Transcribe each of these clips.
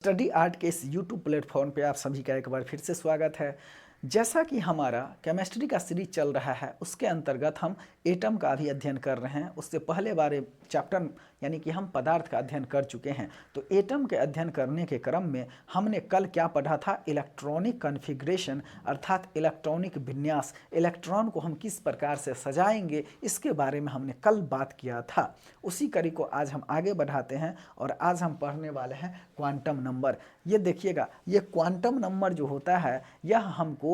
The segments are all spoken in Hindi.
स्टडी आर्ट के इस यूट्यूब प्लेटफॉर्म पे आप सभी का एक बार फिर से स्वागत है। जैसा कि हमारा केमिस्ट्री का सीरीज चल रहा है उसके अंतर्गत हम एटम का भी अध्ययन कर रहे हैं। उससे पहले बारे चैप्टर यानी कि हम पदार्थ का अध्ययन कर चुके हैं। तो एटम के अध्ययन करने के क्रम में हमने कल क्या पढ़ा था, इलेक्ट्रॉनिक कॉन्फ़िगरेशन अर्थात इलेक्ट्रॉनिक विन्यास, इलेक्ट्रॉन को हम किस प्रकार से सजाएंगे इसके बारे में हमने कल बात किया था। उसी कड़ी को आज हम आगे बढ़ाते हैं और आज हम पढ़ने वाले हैं क्वांटम नंबर। ये देखिएगा, ये क्वांटम नंबर जो होता है यह हमको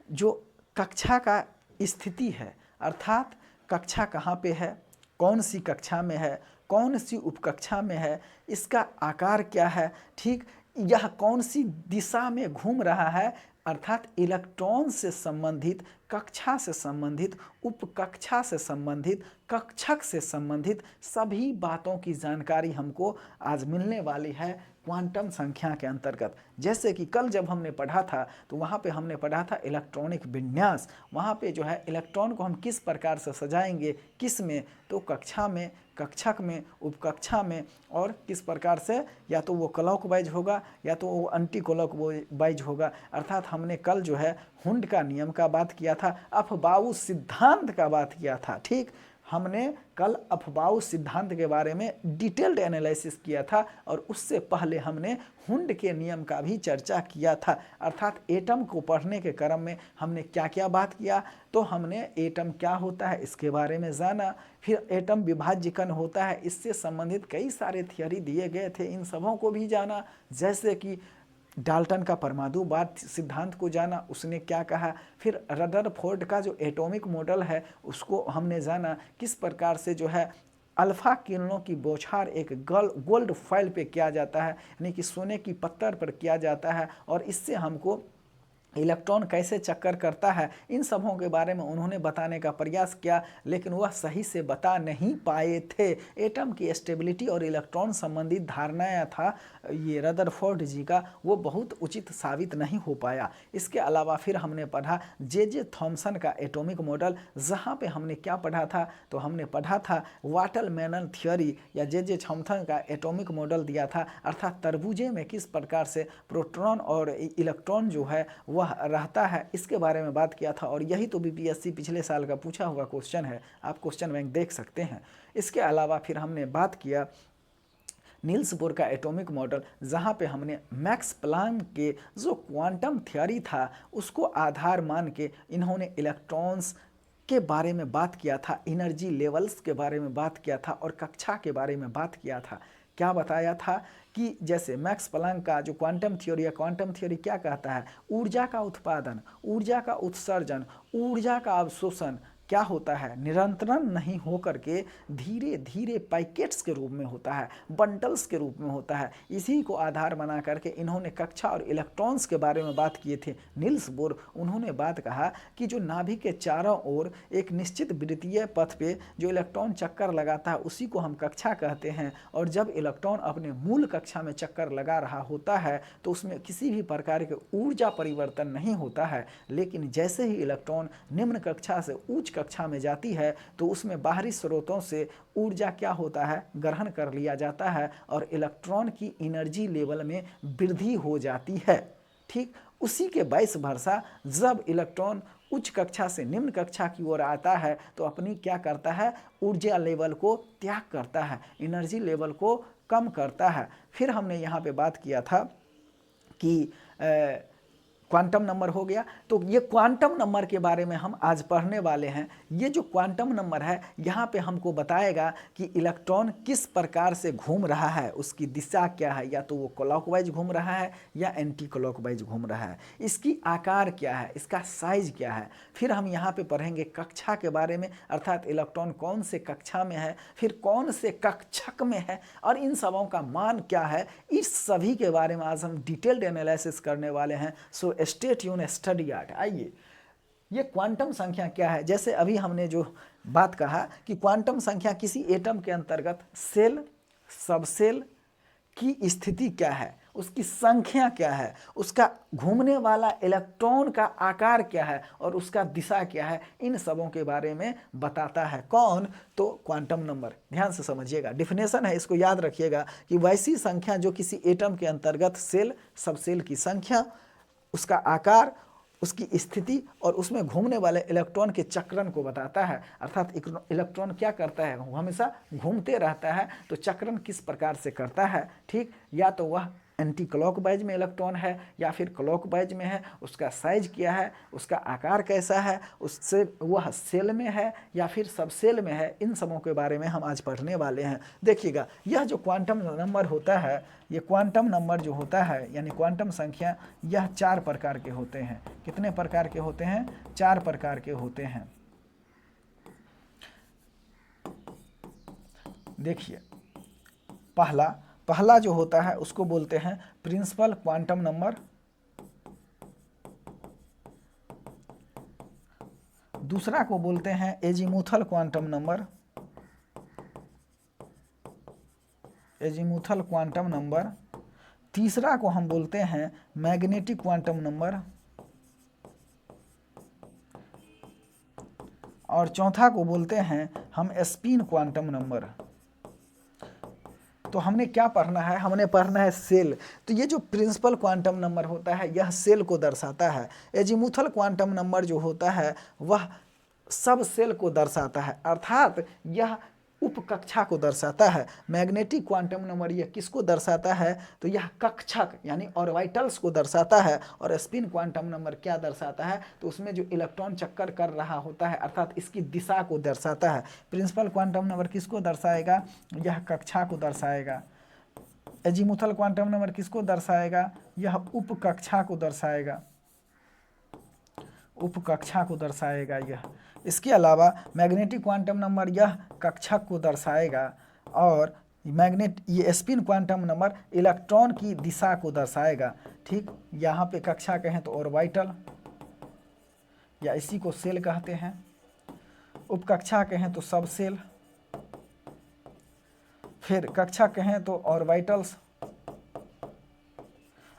जो कक्षा का स्थिति है अर्थात कक्षा कहाँ पे है, कौन सी कक्षा में है, कौन सी उपकक्षा में है, इसका आकार क्या है, ठीक, यह कौन सी दिशा में घूम रहा है अर्थात इलेक्ट्रॉन से संबंधित, कक्षा से संबंधित, उपकक्षा से संबंधित, कक्षक से संबंधित सभी बातों की जानकारी हमको आज मिलने वाली है क्वांटम संख्या के अंतर्गत। जैसे कि कल जब हमने पढ़ा था तो वहाँ पे हमने पढ़ा था इलेक्ट्रॉनिक विन्यास। वहाँ पे जो है इलेक्ट्रॉन को हम किस प्रकार से सजाएंगे, किस में, तो कक्षा में, कक्षक में, उपकक्षा में, और किस प्रकार से, या तो वो क्लॉकवाइज होगा या तो वो एंटी क्लॉकवाइज होगा। अर्थात हमने कल जो है हुंड का नियम का बात किया था, अफबाऊ सिद्धांत का बात किया था। ठीक, हमने कल अफबाऊ सिद्धांत के बारे में डिटेल्ड एनालिसिस किया था और उससे पहले हमने हुंड के नियम का भी चर्चा किया था। अर्थात एटम को पढ़ने के क्रम में हमने क्या क्या बात किया, तो हमने एटम क्या होता है इसके बारे में जाना, फिर एटम विभाज्य कण होता है इससे संबंधित कई सारे थियरी दिए गए थे, इन सबों को भी जाना। जैसे कि डाल्टन का परमाणुवाद सिद्धांत को जाना, उसने क्या कहा, फिर रदरफोर्ड का जो एटॉमिक मॉडल है उसको हमने जाना, किस प्रकार से जो है अल्फा किरणों की बौछार एक गोल्ड फॉइल पे किया जाता है, यानी कि सोने की पत्थर पर किया जाता है, और इससे हमको इलेक्ट्रॉन कैसे चक्कर करता है, इन सबों के बारे में उन्होंने बताने का प्रयास किया, लेकिन वह सही से बता नहीं पाए थे। एटम की स्टेबिलिटी और इलेक्ट्रॉन संबंधित धारणाएं था ये रदरफोर्ड जी का, वो बहुत उचित साबित नहीं हो पाया। इसके अलावा फिर हमने पढ़ा जे थॉमसन का एटॉमिक मॉडल, जहाँ पे हमने क्या पढ़ा था, तो हमने पढ़ा था वाटरमैन थ्योरी या जे थॉमसन का एटॉमिक मॉडल दिया था, अर्थात तरबूजे में किस प्रकार से प्रोटॉन और इलेक्ट्रॉन जो है वह रहता है, इसके बारे में बात किया था। और यही तो बीपीएससी पिछले साल का पूछा हुआ क्वेश्चन है, आप क्वेश्चन बैंक देख सकते हैं। इसके अलावा फिर हमने बात किया नील्स बोर का एटॉमिक मॉडल, जहाँ पे हमने मैक्स प्लांक के जो क्वांटम थ्योरी था उसको आधार मान के इन्होंने इलेक्ट्रॉन्स के बारे में बात किया था, एनर्जी लेवल्स के बारे में बात किया था और कक्षा के बारे में बात किया था। क्या बताया था कि जैसे मैक्स प्लांक का जो क्वांटम थ्योरी है, क्वांटम थ्योरी क्या कहता है, ऊर्जा का उत्पादन, ऊर्जा का उत्सर्जन, ऊर्जा का अवशोषण क्या होता है, निरंतरण नहीं होकर के धीरे धीरे पैकेट्स के रूप में होता है, बंडल्स के रूप में होता है। इसी को आधार बना करके इन्होंने कक्षा और इलेक्ट्रॉन्स के बारे में बात किए थे। नील्स बोर उन्होंने बात कहा कि जो नाभिक के चारों ओर एक निश्चित वृत्तीय पथ पे जो इलेक्ट्रॉन चक्कर लगाता है उसी को हम कक्षा कहते हैं, और जब इलेक्ट्रॉन अपने मूल कक्षा में चक्कर लगा रहा होता है तो उसमें किसी भी प्रकार के ऊर्जा परिवर्तन नहीं होता है। लेकिन जैसे ही इलेक्ट्रॉन निम्न कक्षा से उच्च कक्षा में जाती है तो उसमें बाहरी स्रोतों से ऊर्जा क्या होता है, ग्रहण कर लिया जाता है और इलेक्ट्रॉन की एनर्जी लेवल में वृद्धि हो जाती है। ठीक, उसी के वाइस वर्सा जब इलेक्ट्रॉन उच्च कक्षा से निम्न कक्षा की ओर आता है तो अपनी क्या करता है, ऊर्जा लेवल को त्याग करता है, एनर्जी लेवल को कम करता है। फिर हमने यहाँ पे बात किया था कि क्वांटम नंबर हो गया। तो ये क्वांटम नंबर के बारे में हम आज पढ़ने वाले हैं। ये जो क्वांटम नंबर है यहाँ पे हमको बताएगा कि इलेक्ट्रॉन किस प्रकार से घूम रहा है, उसकी दिशा क्या है, या तो वो क्लॉकवाइज घूम रहा है या एंटी क्लॉकवाइज घूम रहा है, इसकी आकार क्या है, इसका साइज क्या है। फिर हम यहाँ पे पढ़ेंगे कक्षा के बारे में, अर्थात इलेक्ट्रॉन कौन से कक्षा में है, फिर कौन से कक्षक में है और इन सबों का मान क्या है, इस सभी के बारे में आज हम डिटेल्ड एनालिसिस करने वाले हैं। सो स्टे ट्यून, स्टडी आर्ट। आइए, ये क्वांटम संख्या क्या है, जैसे अभी हमने जो बात कहा कि क्वांटम संख्या किसी एटम के अंतर्गत सेल, सबसेल की स्थिति क्या है, उसकी संख्या क्या है, उसका घूमने वाला इलेक्ट्रॉन का आकार क्या है और उसका दिशा क्या है, इन सबों के बारे में बताता है। कौन? तो क्वांटम नंबर। ध्यान से समझिएगा, डिफिनेशन है, इसको याद रखिएगा कि वैसी संख्या जो किसी एटम के अंतर्गत सेल, सब सेल की संख्या, उसका आकार, उसकी स्थिति और उसमें घूमने वाले इलेक्ट्रॉन के चक्रण को बताता है। अर्थात इलेक्ट्रॉन क्या करता है, हमेशा घूमते रहता है, तो चक्रण किस प्रकार से करता है, ठीक, या तो वह एंटी क्लॉकवाइज में इलेक्ट्रॉन है या फिर क्लॉकवाइज में है, उसका साइज क्या है, उसका आकार कैसा है, उससे वह सेल में है या फिर सब सेल में है, इन सबों के बारे में हम आज पढ़ने वाले हैं। देखिएगा, यह जो क्वांटम नंबर होता है, ये क्वांटम नंबर जो होता है यानी क्वांटम संख्या, यह 4 प्रकार के होते हैं। कितने प्रकार के होते हैं? 4 प्रकार के होते हैं। देखिए, पहला जो होता है उसको बोलते हैं प्रिंसिपल क्वांटम नंबर। दूसरा को बोलते हैं azimuthal quantum number, azimuthal quantum number. तीसरा को हम बोलते हैं मैग्नेटिक क्वांटम नंबर और चौथा को बोलते हैं हम स्पिन क्वांटम नंबर। तो हमने क्या पढ़ना है? हमने पढ़ना है सेल। तो ये जो प्रिंसिपल क्वांटम नंबर होता है यह सेल को दर्शाता है। एजीमुथल क्वांटम नंबर जो होता है वह सब सेल को दर्शाता है, अर्थात यह उपकक्षा को दर्शाता है। मैग्नेटिक क्वांटम नंबर यह किसको दर्शाता है? तो यह कक्षक यानी ऑर्बिटल्स को दर्शाता है। और स्पिन क्वांटम नंबर क्या दर्शाता है? तो उसमें जो इलेक्ट्रॉन चक्कर कर रहा होता है, अर्थात इसकी दिशा को दर्शाता है। प्रिंसिपल क्वांटम नंबर किसको दर्शाएगा? यह कक्षा को दर्शाएगा। एजीमुथल क्वांटम नंबर किसको दर्शाएगा? यह उपकक्षा को दर्शाएगा, उपकक्षा को दर्शाएगा यह। इसके अलावा मैग्नेटिक क्वांटम नंबर यह कक्षक को दर्शाएगा और ये स्पिन क्वांटम नंबर इलेक्ट्रॉन की दिशा को दर्शाएगा, ठीक। यहाँ पे कक्षा कहें तो ऑर्बिटल या इसी को सेल कहते हैं, उपकक्षा कहें तो सब सेल, फिर कक्षा कहें तो ऑर्बिटल्स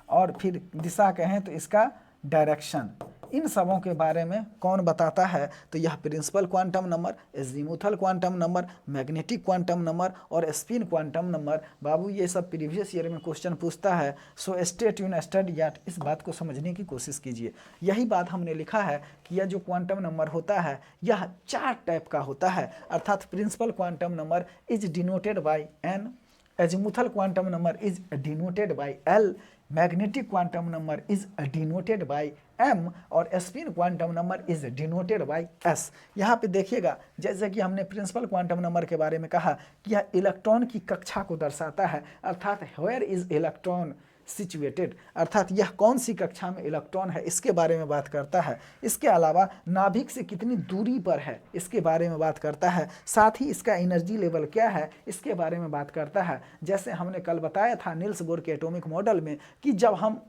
और फिर दिशा कहें तो इसका डायरेक्शन। इन सबों के बारे में कौन बताता है? तो यह principal quantum number, azimuthal quantum number, magnetic quantum number और स्पिन क्वांटम नंबर। बाबू ये सब प्रीवियस ईयर में क्वेश्चन पूछता है, सो स्टे ट्यून, स्टडी याट, इस बात को समझने की कोशिश कीजिए। यही बात हमने लिखा है कि यह जो क्वांटम नंबर होता है यह 4 टाइप का होता है, अर्थात principal quantum number is denoted by N, azimuthal quantum number is denoted by L, magnetic quantum number is denoted by M और spin quantum number is denoted by S. यहाँ पे देखिएगा, जैसे कि हमने प्रिंसिपल क्वांटम नंबर के बारे में कहा कि यह इलेक्ट्रॉन की कक्षा को दर्शाता है, अर्थात वेयर इज इलेक्ट्रॉन सिचुएटेड, अर्थात यह कौन सी कक्षा में इलेक्ट्रॉन है इसके बारे में बात करता है। इसके अलावा नाभिक से कितनी दूरी पर है इसके बारे में बात करता है, साथ ही इसका एनर्जी लेवल क्या है इसके बारे में बात करता है। जैसे हमने कल बताया था नील्स बोर के एटॉमिक मॉडल में कि जब हम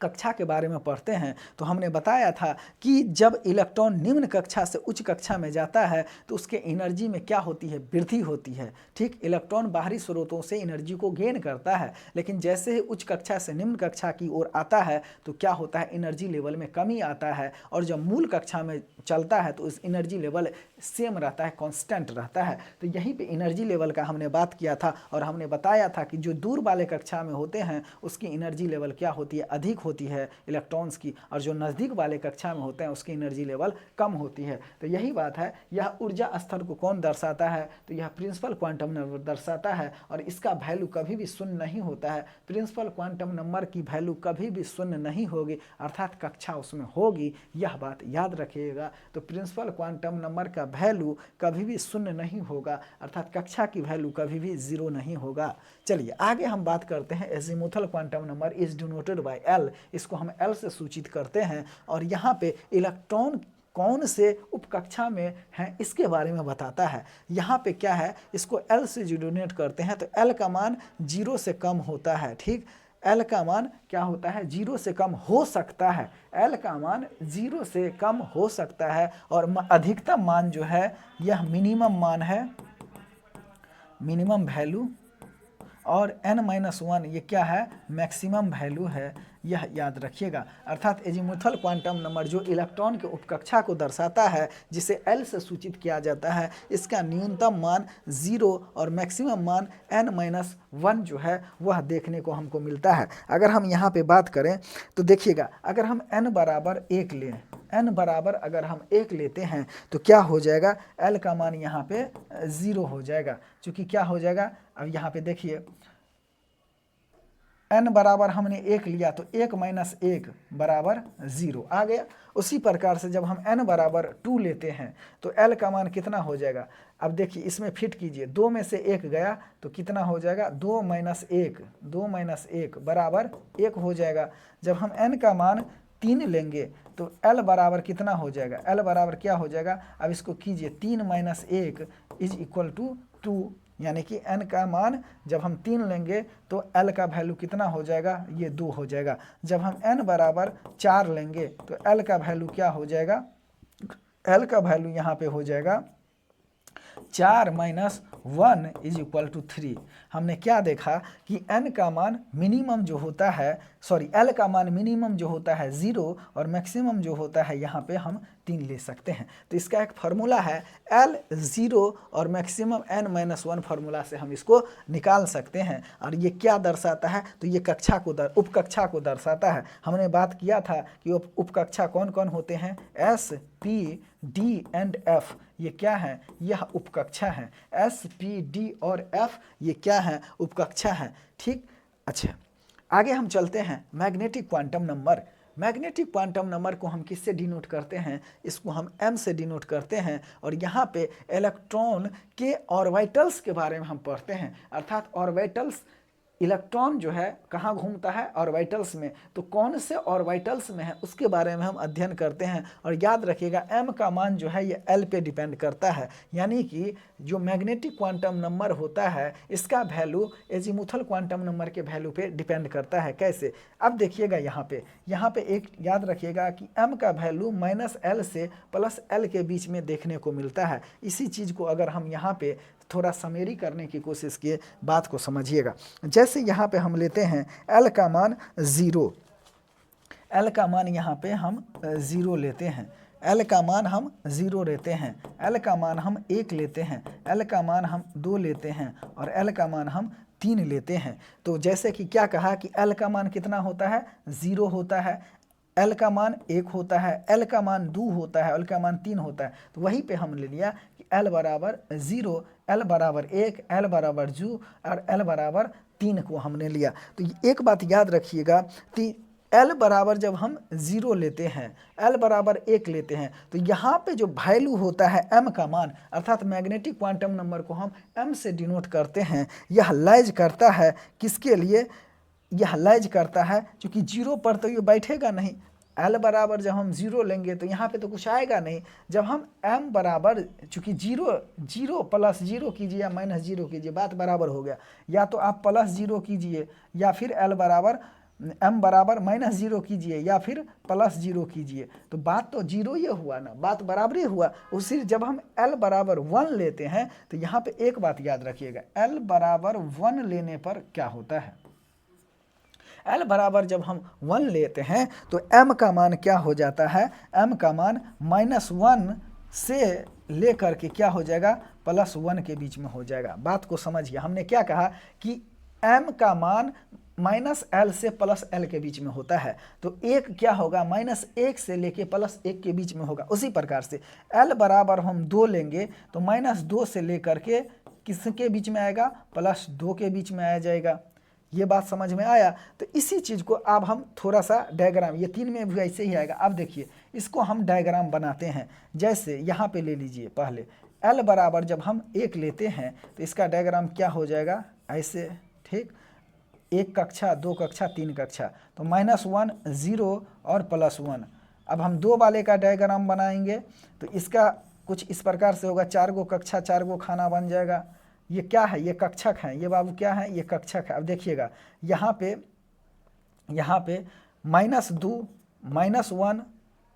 कक्षा के बारे में पढ़ते हैं तो हमने बताया था कि जब इलेक्ट्रॉन निम्न कक्षा से उच्च कक्षा में जाता है तो उसके एनर्जी में क्या होती है? वृद्धि होती है, ठीक। इलेक्ट्रॉन बाहरी स्रोतों से एनर्जी को गेन करता है, लेकिन जैसे ही उच्च कक्षा से निम्न कक्षा की ओर आता है तो क्या होता है? एनर्जी लेवल में कमी आता है। और जब मूल कक्षा में चलता है तो इस एनर्जी लेवल सेम रहता है, कांस्टेंट रहता है। तो यहीं पे एनर्जी लेवल का हमने बात किया था और हमने बताया था कि जो दूर वाले कक्षा में होते हैं उसकी एनर्जी लेवल क्या होती है? अधिक होती है इलेक्ट्रॉन्स की, और जो नज़दीक वाले कक्षा में होते हैं उसकी एनर्जी लेवल कम होती है। तो यही बात है। यह ऊर्जा स्तर को कौन दर्शाता है? तो यह प्रिंसिपल क्वांटम नंबर दर्शाता है और इसका वैल्यू कभी भी शून्य नहीं होता है। प्रिंसिपल क्वांटम नंबर की वैल्यू कभी भी शून्य नहीं होगी, अर्थात कक्षा उसमें होगी, यह बात याद रखिएगा। तो प्रिंसिपल क्वांटम नंबर का वैल्यू कभी भी शून्य नहीं होगा, अर्थात कक्षा की वैल्यू कभी भी 0 नहीं होगा। चलिए आगे हम बात करते हैं azimuthal quantum number is denoted by L, इसको हम एल से सूचित करते हैं और यहाँ पे इलेक्ट्रॉन कौन से उपकक्षा में है इसके बारे में बताता है। यहाँ पे क्या है, इसको एल से डिनोट करते हैं तो एल का मान 0 से कम होता है, ठीक। एल का मान क्या होता है? 0 से कम हो सकता है, एल का मान 0 से कम हो सकता है और अधिकतम मान जो है यह मिनिमम मान है, मिनिमम वैल्यू, और n-1 ये क्या है, मैक्सिमम वैल्यू है, यह याद रखिएगा। अर्थात एजीमुथल क्वांटम नंबर जो इलेक्ट्रॉन के उपकक्षा को दर्शाता है, जिसे L से सूचित किया जाता है, इसका न्यूनतम मान 0 और मैक्सिमम मान n-1 जो है वह देखने को हमको मिलता है। अगर हम यहाँ पे बात करें तो देखिएगा, अगर हम n बराबर 1 लें, n बराबर अगर हम 1 लेते हैं तो क्या हो जाएगा, L का मान यहाँ पे 0 हो जाएगा। चूँकि क्या हो जाएगा, अब यहाँ पे देखिए n बराबर हमने 1 लिया तो 1 माइनस 1 बराबर 0 आ गया। उसी प्रकार से जब हम n बराबर 2 लेते हैं तो L का मान कितना हो जाएगा, अब देखिए इसमें फिट कीजिए, 2 में से 1 गया तो कितना हो जाएगा, 2 माइनस 1 बराबर 1 हो जाएगा। जब हम n का मान 3 लेंगे तो L बराबर कितना हो जाएगा, L बराबर क्या हो जाएगा, अब इसको कीजिए, 3 माइनस 1 इज इक्वल टू 2, यानी कि n का मान जब हम 3 लेंगे तो L का वैल्यू कितना हो जाएगा, ये 2 हो जाएगा। जब हम n बराबर 4 लेंगे तो L का वैल्यू क्या हो जाएगा, L का वैल्यू यहाँ पे हो जाएगा 4 माइनस 1 इज इक्वल टू 3। हमने क्या देखा कि n का मान मिनिमम जो होता है, L का मान मिनिमम जो होता है 0 और मैक्सिमम जो होता है यहाँ पे हम 3 ले सकते हैं। तो इसका एक फार्मूला है L 0 और मैक्सिमम n-1 फार्मूला से हम इसको निकाल सकते हैं। और ये क्या दर्शाता है, तो ये उपकक्षा को दर्शाता है। हमने बात किया था कि उपकक्षा कौन कौन होते हैं, S, P, D and F, ये क्या है, यह उपकक्षा है। S, P, D और F ये क्या है, उपकक्षा है। ठीक, अच्छा आगे हम चलते हैं magnetic quantum number. Magnetic quantum number को हम किससे डिनोट करते हैं, इसको हम m से डिनोट करते हैं। और यहाँ पे इलेक्ट्रॉन के ऑर्बिटल्स के बारे में हम पढ़ते हैं। अर्थात ऑर्बिटल्स, इलेक्ट्रॉन जो है कहाँ घूमता है, ऑर्बिटल्स में, तो कौन से ऑर्बिटल्स में है उसके बारे में हम अध्ययन करते हैं। और याद रखिएगा m का मान जो है ये L पे डिपेंड करता है, यानी कि जो मैग्नेटिक क्वांटम नंबर होता है इसका वैल्यू एजीमुथल क्वांटम नंबर के वैल्यू पे डिपेंड करता है। कैसे, अब देखिएगा यहाँ पे एक याद रखिएगा कि m का वैल्यू -L से +L के बीच में देखने को मिलता है। इसी चीज़ को अगर हम यहाँ पे थोड़ा समरी करने की कोशिश किए, बात को समझिएगा। जैसे यहाँ पे हम लेते हैं L का मान 0, L का मान यहाँ पे हम 0 लेते हैं, L का मान हम 0 लेते हैं, L का मान हम 1 लेते हैं, L का मान हम 2 लेते हैं और L का मान हम 3 लेते हैं। तो जैसे कि क्या कहा कि L का मान कितना होता है, 0 होता है, L का मान 1 होता है, L का मान 2 होता है, L का मान 3 होता है। तो वहीं पे हम ले लिया कि L बराबर 0, L बराबर 1, L बराबर 2 और L बराबर 3 को हमने लिया। तो एक बात याद रखिएगा कि L बराबर जब हम 0 लेते हैं, L बराबर 1 लेते हैं, तो यहाँ पे जो वैल्यू होता है m का मान, अर्थात मैग्नेटिक क्वांटम नंबर को हम m से डिनोट करते हैं। यह लाइज करता है किसके लिए, यह लाइज करता है क्योंकि 0 पर तो ये बैठेगा नहीं। L बराबर जब हम 0 लेंगे तो यहाँ पे तो कुछ आएगा नहीं। जब हम m बराबर, चूँकि 0 प्लस 0 कीजिए या -0 कीजिए, बात बराबर हो गया। या तो आप +0 कीजिए या फिर L बराबर m बराबर -0 कीजिए या फिर +0 कीजिए, तो बात तो 0 ये हुआ ना, बात बराबरी हुआ। उसी जब हम L बराबर 1 लेते हैं तो यहाँ पे एक बात याद रखिएगा, L बराबर 1 लेने पर क्या होता है, L बराबर जब हम 1 लेते हैं तो m का मान क्या हो जाता है, m का मान -1 से लेकर के क्या हो जाएगा, +1 के बीच में हो जाएगा। बात को समझिए, हमने क्या कहा कि m का मान -L से +L के बीच में होता है, तो 1 क्या होगा, -1 से लेके +1 के बीच में होगा। उसी प्रकार से L बराबर हम 2 लेंगे तो -2 से लेकर के किसके बीच में आएगा, +2 के बीच में आ जाएगा। ये बात समझ में आया। तो इसी चीज़ को अब हम थोड़ा सा डायग्राम, ये 3 में भी ऐसे ही आएगा। अब देखिए इसको हम डायग्राम बनाते हैं। जैसे यहाँ पे ले लीजिए, पहले L बराबर जब हम 1 लेते हैं तो इसका डायग्राम क्या हो जाएगा, ऐसे, ठीक, 1 कक्षा, 2 कक्षा, 3 कक्षा, तो -1, 0 और +1। अब हम 2 वाले का डायग्राम बनाएंगे तो इसका कुछ इस प्रकार से होगा, 4 गो कक्षा, 4 गो खाना बन जाएगा। ये क्या है, ये कक्षक हैं, ये बाबू क्या है, ये कक्षक है। अब देखिएगा यहाँ पे -2, -1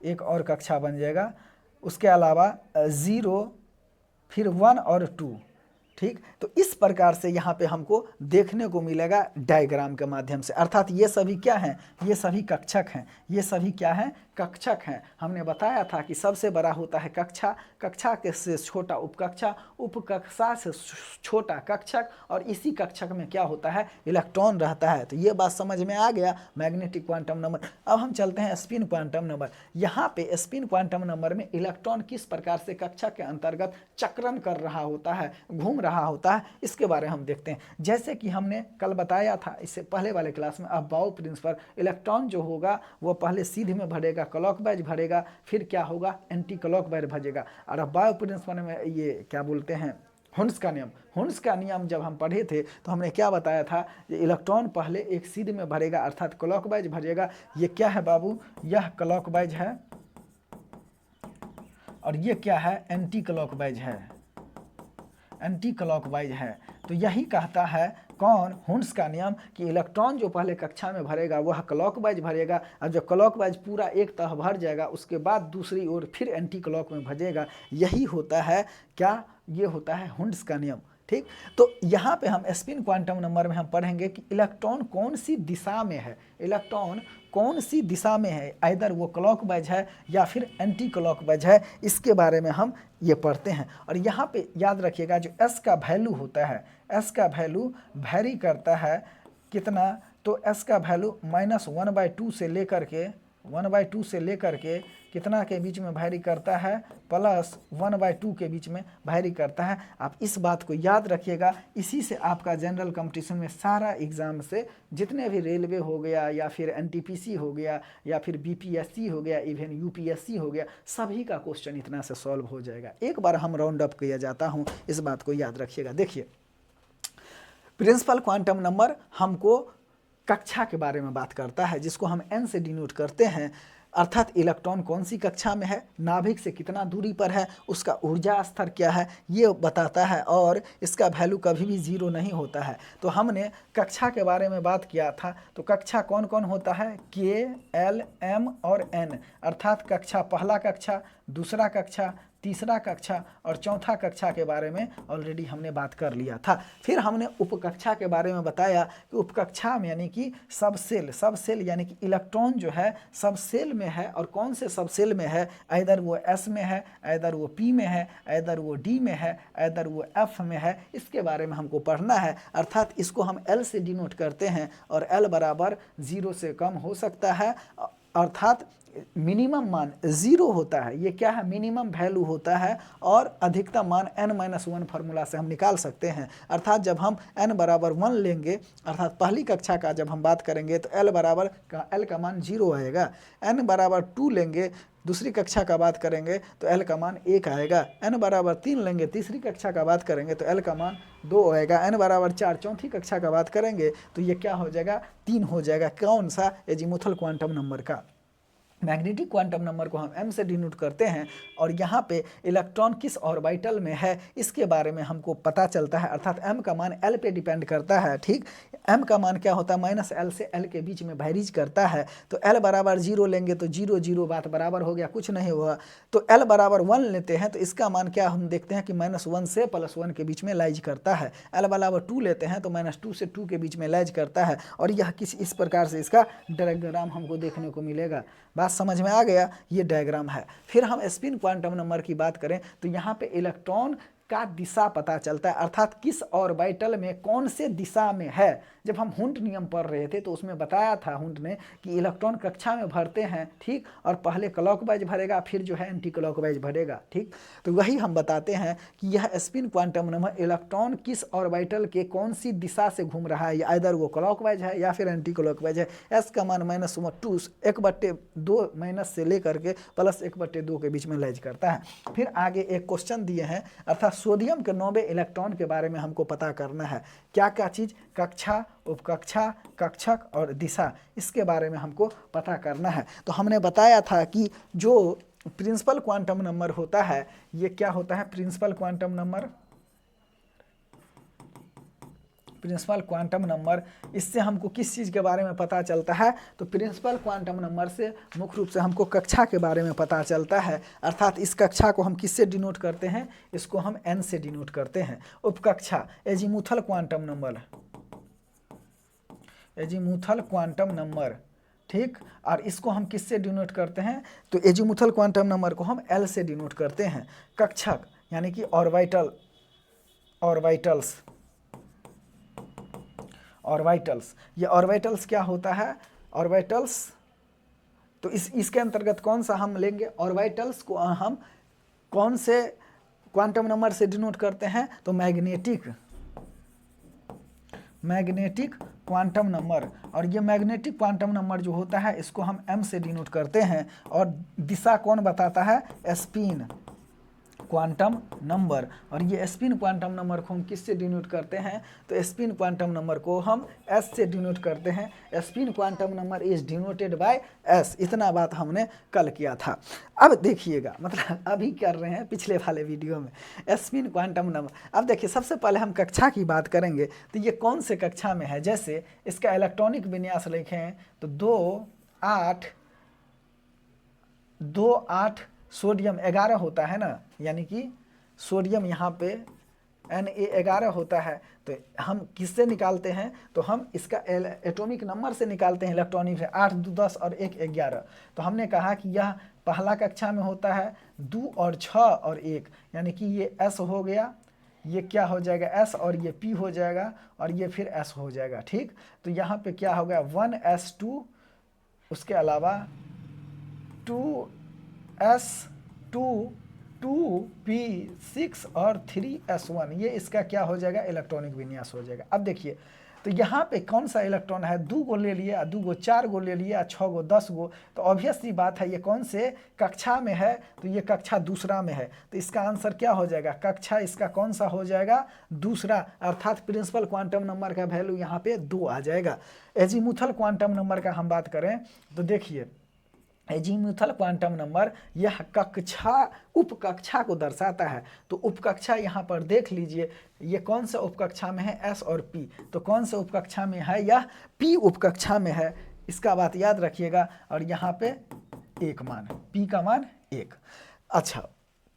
एक और कक्षा बन जाएगा। उसके अलावा 0, फिर 1 और 2, ठीक, तो इस प्रकार से यहाँ पे हमको देखने को मिलेगा डायग्राम के माध्यम से। अर्थात ये सभी क्या हैं, ये सभी कक्षक हैं, ये सभी क्या हैं, कक्षक हैं। हमने बताया था कि सबसे बड़ा होता है कक्षा, कक्षा के से छोटा उपकक्षा, उपकक्षा से छोटा कक्षक, और इसी कक्षक में क्या होता है, इलेक्ट्रॉन रहता है। तो ये बात समझ में आ गया मैग्नेटिक क्वांटम नंबर। अब हम चलते हैं स्पिन क्वांटम नंबर। यहाँ पे स्पिन क्वांटम नंबर में इलेक्ट्रॉन किस प्रकार से कक्षा के अंतर्गत चक्रण कर रहा होता है, घूम रहा होता है, इसके बारे में हम देखते हैं। जैसे कि हमने कल बताया था इससे पहले वाले क्लास में, अबाउ प्रिंसिपल, इलेक्ट्रॉन जो होगा वो पहले सीधे में भरेगा, क्लॉकवाइज भरेगा, फिर क्या होगा, एंटी क्लॉकवाइज भरेगा। और अबाउ प्रिंसिपल में ये क्या बोलते हैं, हुन्स का नियम, हुन्स का नियम जब हम पढ़े थे तो हमने क्या बताया था, ये इलेक्ट्रॉन पहले एक सीध में भरेगा अर्थात क्लॉकवाइज भरेगा। ये क्या है बाबू, यह क्लॉकवाइज है, और ये क्या है, एंटी क्लॉकवाइज है, एंटी क्लॉकवाइज है। तो यही कहता है कौन, हुन्स का नियम, कि इलेक्ट्रॉन जो पहले कक्षा में भरेगा वह क्लॉकवाइज भरेगा, और जब क्लॉकवाइज पूरा एक तरह भर जाएगा उसके बाद दूसरी ओर फिर एंटी क्लॉक में भजेगा। यही होता है क्या, ये होता है हुन्स का नियम। ठीक, तो यहाँ पे हम स्पिन क्वांटम नंबर में हम पढ़ेंगे कि इलेक्ट्रॉन कौन सी दिशा में है, इलेक्ट्रॉन कौन सी दिशा में है, आइदर वो क्लॉकवाइज है या फिर एंटी क्लॉकवाइज है, इसके बारे में हम ये पढ़ते हैं। और यहाँ पे याद रखिएगा जो एस का वैल्यू होता है, एस का वैल्यू वैरी करता है कितना, तो एस का वैल्यू -1/2 से लेकर के 1/2 से लेकर के कितना के बीच में वैरी करता है, +1/2 के बीच में वैरी करता है। आप इस बात को याद रखिएगा। इसी से आपका जनरल कंपटीशन में सारा एग्जाम से जितने भी रेलवे हो गया या फिर एनटीपीसी हो गया या फिर बीपीएससी हो गया, इवन यूपीएससी हो गया, सभी का क्वेश्चन इतना से सॉल्व हो जाएगा। एक बार हम राउंड अप किया जाता हूँ, इस बात को याद रखिएगा। देखिए, प्रिंसिपल क्वांटम नंबर हमको कक्षा के बारे में बात करता है, जिसको हम n से डिनोट करते हैं, अर्थात इलेक्ट्रॉन कौन सी कक्षा में है, नाभिक से कितना दूरी पर है, उसका ऊर्जा स्तर क्या है, ये बताता है, और इसका वैल्यू कभी भी 0 नहीं होता है। तो हमने कक्षा के बारे में बात किया था, तो कक्षा कौन कौन होता है, K, L, M और N, अर्थात कक्षा, पहला कक्षा, दूसरा कक्षा, तीसरा कक्षा और चौथा कक्षा के बारे में ऑलरेडी हमने बात कर लिया था। फिर हमने उपकक्षा के बारे में बताया कि उपकक्षा में यानी कि सब सेल, सब सेल यानी कि इलेक्ट्रॉन जो है सब सेल में है, और कौन से सब सेल में है, आइदर वो S में है, आइदर वो P में है, आइदर वो D में है, आइदर वो F में है, इसके बारे में हमको पढ़ना है। अर्थात इसको हम L से डिनोट करते हैं, और L बराबर 0 से कम हो सकता है, अर्थात मिनिमम मान 0 होता है, ये क्या है, मिनिमम वैल्यू होता है, और अधिकतम मान n-1 फार्मूला से हम निकाल सकते हैं। अर्थात जब हम n बराबर 1 लेंगे, अर्थात पहली कक्षा का जब हम बात करेंगे तो l बराबर l का मान 0 आएगा, n बराबर 2 लेंगे, दूसरी कक्षा का बात करेंगे तो l का मान 1 आएगा, n बराबर 3 लेंगे, तीसरी कक्षा का बात करेंगे तो l का मान 2 आएगा, n बराबर 4 चौथी कक्षा का बात करेंगे तो ये क्या हो जाएगा, 3 हो जाएगा। कौन सा, एजीमुथल क्वांटम नंबर का। मैग्नेटिक क्वांटम नंबर को हम m से डिनोट करते हैं, और यहाँ पे इलेक्ट्रॉन किस ऑर्बिटल में है इसके बारे में हमको पता चलता है, अर्थात m का मान l पे डिपेंड करता है। ठीक, m का मान क्या होता है, -l से l के बीच में वैरीज करता है। तो l बराबर 0 लेंगे तो 0 0 बात बराबर हो गया, कुछ नहीं हुआ। तो l बराबर 1 लेते हैं तो इसका मान क्या हम देखते हैं कि -1 से +1 के बीच में लाइज करता है। l बराबर 2 लेते हैं तो -2 से 2 के बीच में लाइज करता है, और यह किस इस प्रकार से इसका डायग्राम हमको देखने को मिलेगा। बात समझ में आ गया, ये डायग्राम है। फिर हम स्पिन क्वांटम नंबर की बात करें तो यहाँ पे इलेक्ट्रॉन का दिशा पता चलता है, अर्थात किस ऑर्बिटल में कौन से दिशा में है। जब हम हुंट नियम पढ़ रहे थे तो उसमें बताया था हुंट ने कि इलेक्ट्रॉन कक्षा में भरते हैं, ठीक, और पहले क्लॉकवाइज भरेगा, फिर जो है एंटी क्लॉकवाइज भरेगा। ठीक, तो वही हम बताते हैं कि यह स्पिन क्वांटम नंबर इलेक्ट्रॉन किस ऑर्बिटल के कौन सी दिशा से घूम रहा है, आइदर वो क्लॉकवाइज है या फिर एंटी क्लॉकवाइज है। एस का मान -2 1/2 माइनस से लेकर के +1/2 के बीच में लाइज करता है। फिर आगे एक क्वेश्चन दिए हैं, अर्थात सोडियम के 90 इलेक्ट्रॉन के बारे में हमको पता करना है। क्या क्या चीज़, कक्षा, उपकक्षा, कक्षक और दिशा, इसके बारे में हमको पता करना है। तो हमने बताया था कि जो प्रिंसिपल क्वांटम नंबर होता है, ये क्या होता है, principal quantum number, principal quantum number, इससे हमको किस चीज़ के बारे में पता चलता है? तो प्रिंसिपल क्वांटम नंबर से मुख्य रूप से हमको कक्षा के बारे में पता चलता है। अर्थात इस कक्षा को हम किससे डिनोट करते हैं? इसको हम n से डिनोट करते हैं। उपकक्षा azimuthal quantum number, azimuthal quantum number, ठीक। और इसको हम किससे डिनोट करते हैं? तो एजीमुथल क्वांटम नंबर को हम L से डिनोट करते हैं। कक्षक यानी कि ऑर्बिटल, ऑर्बिटल्स, ऑर्बिटल्स, ये ऑर्बिटल्स क्या होता है? ऑर्बिटल्स, तो इसके अंतर्गत कौन सा हम लेंगे? ऑर्बिटल्स को हम कौन से क्वांटम नंबर से डिनोट करते हैं? तो मैग्नेटिक, मैग्नेटिक क्वांटम नंबर। और ये मैग्नेटिक क्वांटम नंबर जो होता है इसको हम m से डिनोट करते हैं। और दिशा कौन बताता है? Spin quantum number. और ये स्पिन क्वांटम नंबर को हम किससे डिनोट करते हैं? तो स्पिन क्वांटम नंबर को हम s से डिनोट करते हैं। Spin quantum number is denoted by s। इतना बात हमने कल किया था। अब देखिएगा, मतलब अभी कर रहे हैं पिछले वाले वीडियो में स्पिन क्वांटम नंबर। अब देखिए, सबसे पहले हम कक्षा की बात करेंगे तो ये कौन से कक्षा में है। जैसे इसका इलेक्ट्रॉनिक विन्यास लिखें तो 2 8 सोडियम 11 होता है ना, यानी कि सोडियम यहाँ पे Na11 होता है। तो हम किससे निकालते हैं? तो हम इसका एटॉमिक नंबर से निकालते हैं, इलेक्ट्रॉनिक से। 8 2 10 और 1 11। तो हमने कहा कि यह पहला कक्षा में होता है 2 और 6 और 1, यानी कि ये S हो गया, ये क्या हो जाएगा? S, और ये P हो जाएगा, और ये फिर S हो जाएगा, ठीक। तो यहाँ पे क्या हो गया? 1s2, उसके अलावा 2s2 2p6 और 3s1, ये इसका क्या हो जाएगा? इलेक्ट्रॉनिक विन्यास हो जाएगा। अब देखिए, तो यहाँ पे कौन सा इलेक्ट्रॉन है? 2 गो ले लिया, 2 गो 4 गो ले लिया, 6 गो 10 गो। तो ऑब्वियस सी बात है ये कौन से कक्षा में है? तो ये कक्षा दूसरा में है। तो इसका आंसर क्या हो जाएगा? कक्षा इसका कौन सा हो जाएगा? दूसरा। अर्थात प्रिंसिपल क्वांटम नंबर का वैल्यू यहाँ पे 2 आ जाएगा। एजीमुथल क्वांटम नंबर का हम बात करें तो देखिए, एजीमुथल क्वांटम नंबर यह कक्षा, उपकक्षा को दर्शाता है। तो उपकक्षा यहाँ पर देख लीजिए, ये कौन सा उपकक्षा में है? S और P। तो कौन सा उपकक्षा में है? यह P उपकक्षा में है, इसका बात याद रखिएगा। और यहाँ पे 1 मान, P का मान 1। अच्छा,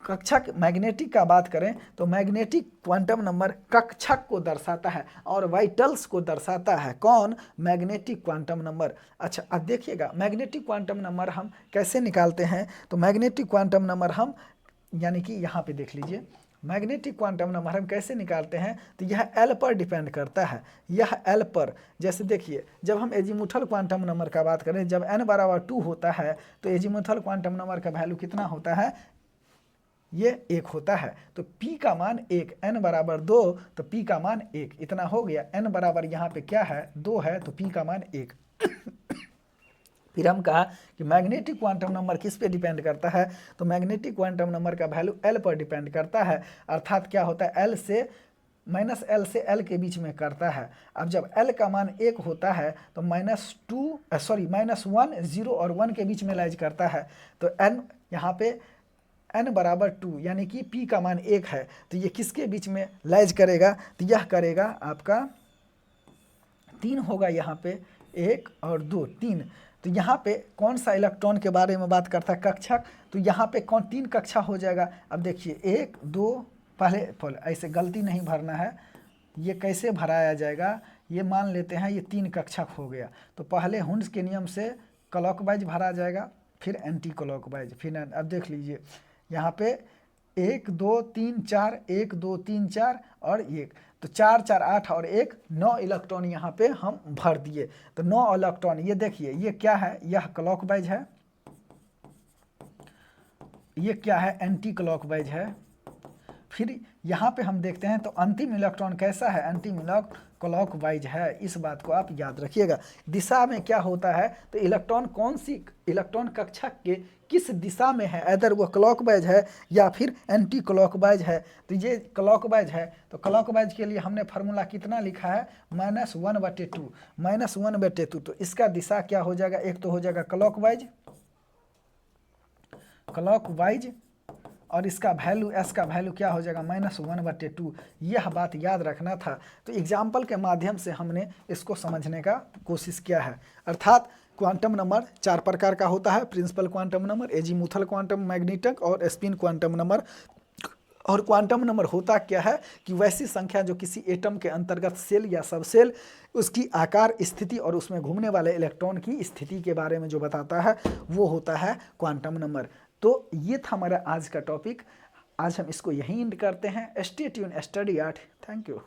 कक्षक मैग्नेटिक का बात करें तो मैग्नेटिक क्वांटम नंबर कक्षक को दर्शाता है और वाइटल्स को दर्शाता है। कौन? Magnetic quantum number. अच्छा, अब देखिएगा मैग्नेटिक क्वांटम नंबर हम कैसे निकालते हैं। तो मैग्नेटिक क्वांटम नंबर हम, यानी कि यहाँ पे देख लीजिए, मैग्नेटिक क्वांटम नंबर हम कैसे निकालते हैं। तो यह L पर डिपेंड करता है, यह L पर। जैसे देखिए, जब हम एजीमुथल क्वांटम नंबर का बात करें, जब n बराबर 2 होता है तो एजीमुथल क्वांटम नंबर का वैल्यू कितना होता है? ये 1 होता है। तो P का मान 1, n बराबर 2 तो P का मान 1, इतना हो गया। n बराबर यहाँ पे क्या है? 2 है, तो P का मान 1। फिर हम कहा कि मैग्नेटिक क्वांटम नंबर किस पे डिपेंड करता है। तो मैग्नेटिक क्वांटम नंबर का वैल्यू L पर डिपेंड करता है। अर्थात क्या होता है? L से -L से L के बीच में करता है। अब जब L का मान 1 होता है तो -1 0 और 1 के बीच में लाइज करता है। तो n यहाँ पे n बराबर 2, यानी कि P का मान 1 है। तो ये किसके बीच में लाइज करेगा? तो यह करेगा आपका 3 होगा, यहाँ पे 1 और 2 3। तो यहाँ पे कौन सा इलेक्ट्रॉन के बारे में बात करता है? कक्षक। तो यहाँ पे कौन 3 कक्षा हो जाएगा। अब देखिए 1 2, पहले ऐसे गलती नहीं भरना है। ये कैसे भराया जाएगा? ये मान लेते हैं ये 3 कक्षक हो गया। तो पहले हुंस के नियम से क्लॉकवाइज भरा जाएगा, फिर एंटी क्लॉकवाइज। फिर अब देख लीजिए यहाँ पे 1 2 3 4, 1 2 3 4 और 1, तो 4 4 8 और 1 9 इलेक्ट्रॉन यहाँ पे हम भर दिए। तो 9 इलेक्ट्रॉन, ये देखिए ये क्या है? यह क्लॉकवाइज है, ये क्या है? एंटी क्लॉकवाइज है। फिर यहाँ पे हम देखते हैं तो अंतिम इलेक्ट्रॉन कैसा है? अंतिम इलेक्ट्रॉन क्लॉकवाइज है। इस बात को आप याद रखिएगा। दिशा में क्या होता है? तो इलेक्ट्रॉन कौन सी, इलेक्ट्रॉन कक्षक के किस दिशा में है, अदर वो क्लॉकवाइज है या फिर एंटी क्लॉकवाइज है। तो ये क्लॉकवाइज है। तो क्लॉकवाइज के लिए हमने फार्मूला कितना लिखा है? -1/2, -1/2। तो इसका दिशा क्या हो जाएगा? एक तो हो जाएगा क्लॉकवाइज, क्लॉकवाइज और इसका वैल्यू एस का वैल्यू क्या हो जाएगा -1/2। यह बात याद रखना था। तो एग्जाम्पल के माध्यम से हमने इसको समझने का कोशिश किया है। अर्थात क्वांटम नंबर 4 प्रकार का होता है, principal quantum number, azimuthal quantum magnetic और स्पिन क्वांटम नंबर। और क्वांटम नंबर होता क्या है कि वैसी संख्या जो किसी एटम के अंतर्गत सेल या सबसेल, उसकी आकार, स्थिति और उसमें घूमने वाले इलेक्ट्रॉन की स्थिति के बारे में जो बताता है वो होता है क्वांटम नंबर। तो ये था हमारा आज का टॉपिक। आज हम इसको यहीं एंड करते हैं। Stay tune, study art. Thank you.